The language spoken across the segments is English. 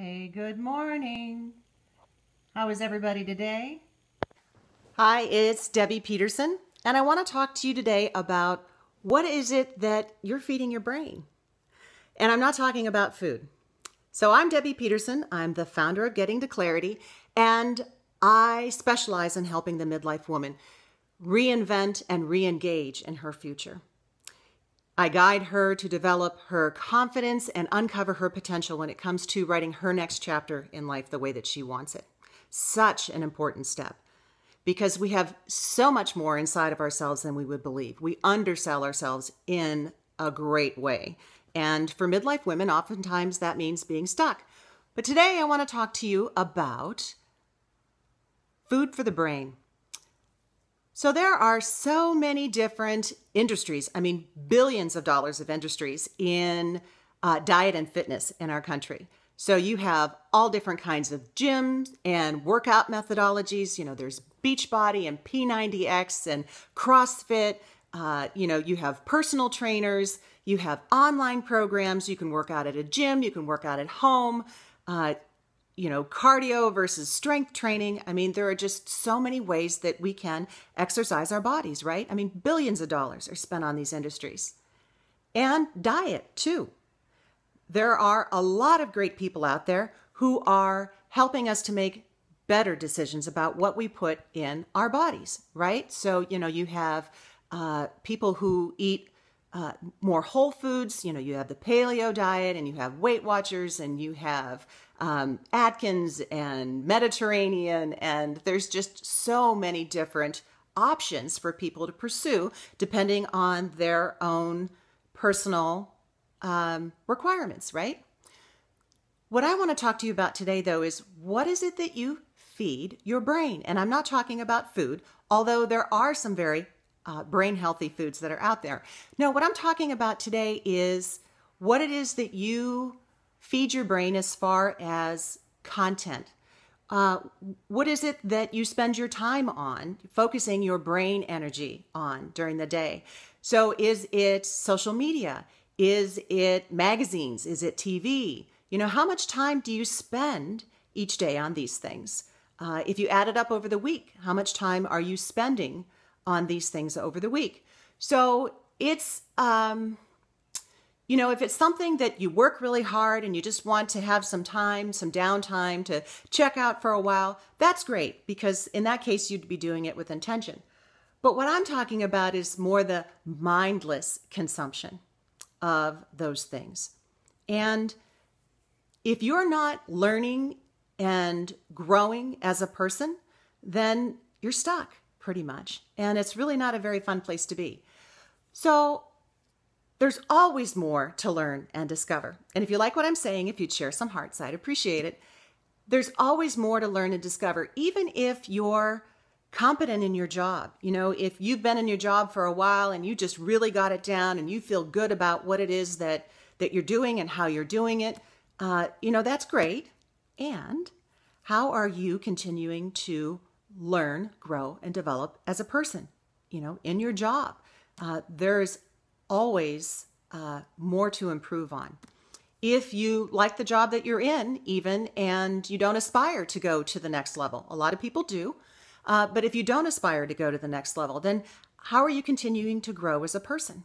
Hey, good morning. How is everybody today? Hi, it's Debbie Peterson, and I want to talk to you today about what is it that you're feeding your brain. And I'm not talking about food. So I'm Debbie Peterson. I'm the founder of Getting to Clarity, and I specialize in helping the midlife woman reinvent and re-engage in her future. I guide her to develop her confidence and uncover her potential when it comes to writing her next chapter in life the way that she wants it. Such an important step because we have so much more inside of ourselves than we would believe. We undersell ourselves in a great way. And for midlife women, oftentimes that means being stuck. But today I want to talk to you about food for the brain. So there are so many different industries, billions of dollars of industries in diet and fitness in our country. So you have all different kinds of gyms and workout methodologies. There's Beachbody and P90X and CrossFit. You have personal trainers. You have online programs. You can work out at a gym. You can work out at home. Cardio versus strength training. There are just so many ways that we can exercise our bodies, right? Billions of dollars are spent on these industries. And diet, too. There are a lot of great people out there who are helping us to make better decisions about what we put in our bodies, right? So, you have people who eat more whole foods. You have the paleo diet, and you have Weight Watchers, and you have Atkins and Mediterranean, and there's just so many different options for people to pursue depending on their own personal requirements, right? What I want to talk to you about today, though, is what is it that you feed your brain? And I'm not talking about food, although there are some very brain healthy foods that are out there. No, what I'm talking about today is what it is that you feed your brain as far as content. What is it that you spend your time on, focusing your brain energy on during the day? So is it social media? Is it magazines? Is it TV? How much time do you spend each day on these things? If you add it up over the week, how much time are you spending on these things over the week? So it's, if it's something that you work really hard and you just want to have some time, some downtime to check out for a while, that's great, because in that case, you'd be doing it with intention. But what I'm talking about is more the mindless consumption of those things. And if you're not learning and growing as a person, then you're stuck pretty much. And it's really not a very fun place to be. So there's always more to learn and discover. And if you like what I'm saying, if you'd share some hearts, I'd appreciate it. There's always more to learn and discover, even if you're competent in your job. If you've been in your job for a while and you just really got it down and you feel good about what it is that you're doing and how you're doing it, that's great. And how are you continuing to learn, grow, and develop as a person, in your job? There's always more to improve on. If you like the job that you're in, even, and you don't aspire to go to the next level, a lot of people do, but if you don't aspire to go to the next level, then how are you continuing to grow as a person?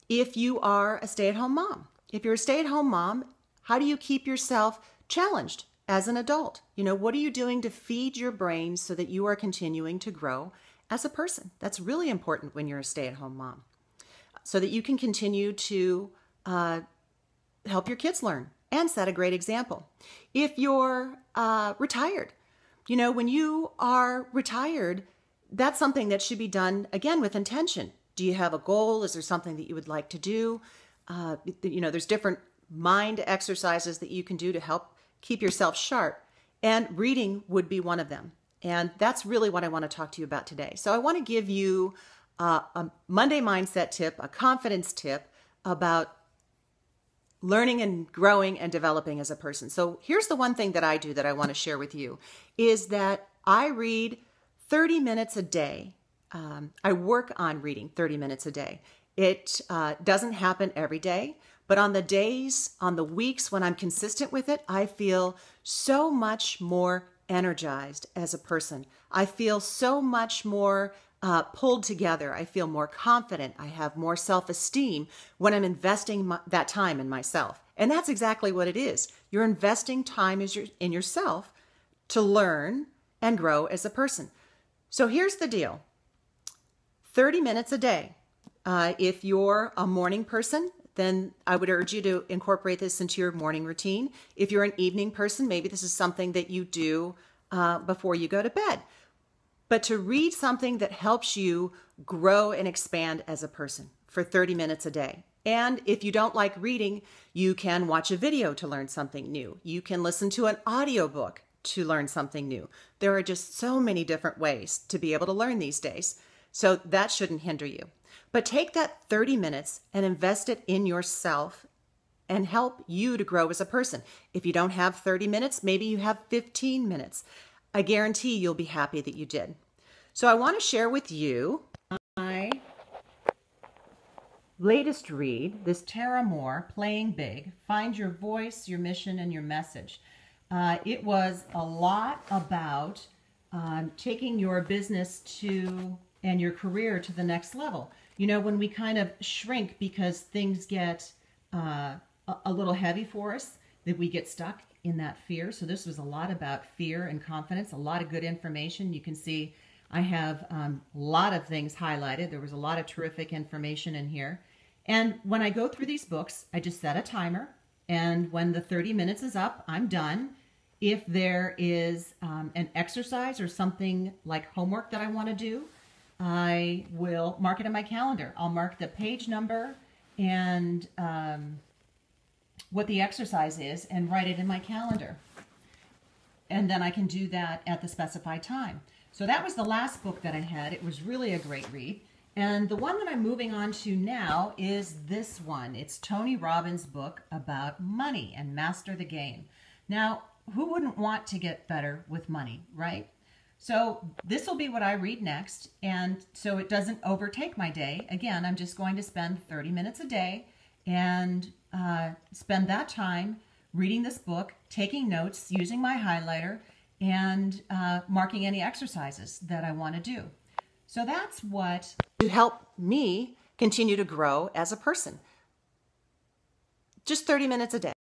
If you are a stay-at-home mom, how do you keep yourself challenged as an adult? What are you doing to feed your brain so that you are continuing to grow as a person? That's really important when you're a stay-at-home mom, so that you can continue to help your kids learn and set a great example. If you're retired, when you are retired, that's something that should be done, again, with intention. Do you have a goal? Is there something that you would like to do? There's different mind exercises that you can do to help keep yourself sharp. And reading would be one of them. And that's really what I want to talk to you about today. So I want to give you a Monday mindset tip, a confidence tip about learning and growing and developing as a person. So here's the one thing that I do that I want to share with you is that I read 30 minutes a day. I work on reading 30 minutes a day. It doesn't happen every day, But on the days, on the weeks when I'm consistent with it, I feel so much more energized as a person. I feel so much more pulled together. I feel more confident. I have more self-esteem when I'm investing that time in myself. And that's exactly what it is. You're investing time in yourself to learn and grow as a person. So here's the deal. 30 minutes a day. If you're a morning person, then I would urge you to incorporate this into your morning routine. If you're an evening person, maybe this is something that you do before you go to bed. But to read something that helps you grow and expand as a person for 30 minutes a day. And if you don't like reading, you can watch a video to learn something new. You can listen to an audiobook to learn something new. There are just so many different ways to be able to learn these days. So that shouldn't hinder you. But take that 30 minutes and invest it in yourself and help you to grow as a person. If you don't have 30 minutes, maybe you have 15 minutes. I guarantee you'll be happy that you did. So I want to share with you my latest read, this Tara Moore, Playing Big, Find Your Voice, Your Mission, and Your Message. It was a lot about taking your business and your career to the next level. You know, when we kind of shrink because things get a little heavy for us, that we get stuck in that fear. So this was a lot about fear and confidence, a lot of good information. You can see I have a lot of things highlighted. There was a lot of terrific information in here. And when I go through these books, I just set a timer. And when the 30 minutes is up, I'm done. If there is an exercise or something like homework that I want to do, I will mark it in my calendar. I'll mark the page number and what the exercise is and write it in my calendar. And then I can do that at the specified time. So that was the last book that I had. It was really a great read. And the one that I'm moving on to now is this one. It's Tony Robbins' book about money and Master the Game. Now, who wouldn't want to get better with money, right? So this will be what I read next. And so it doesn't overtake my day. Again, I'm just going to spend 30 minutes a day and spend that time reading this book, taking notes, using my highlighter, and marking any exercises that I want to do. So that's what to help me continue to grow as a person. Just 30 minutes a day.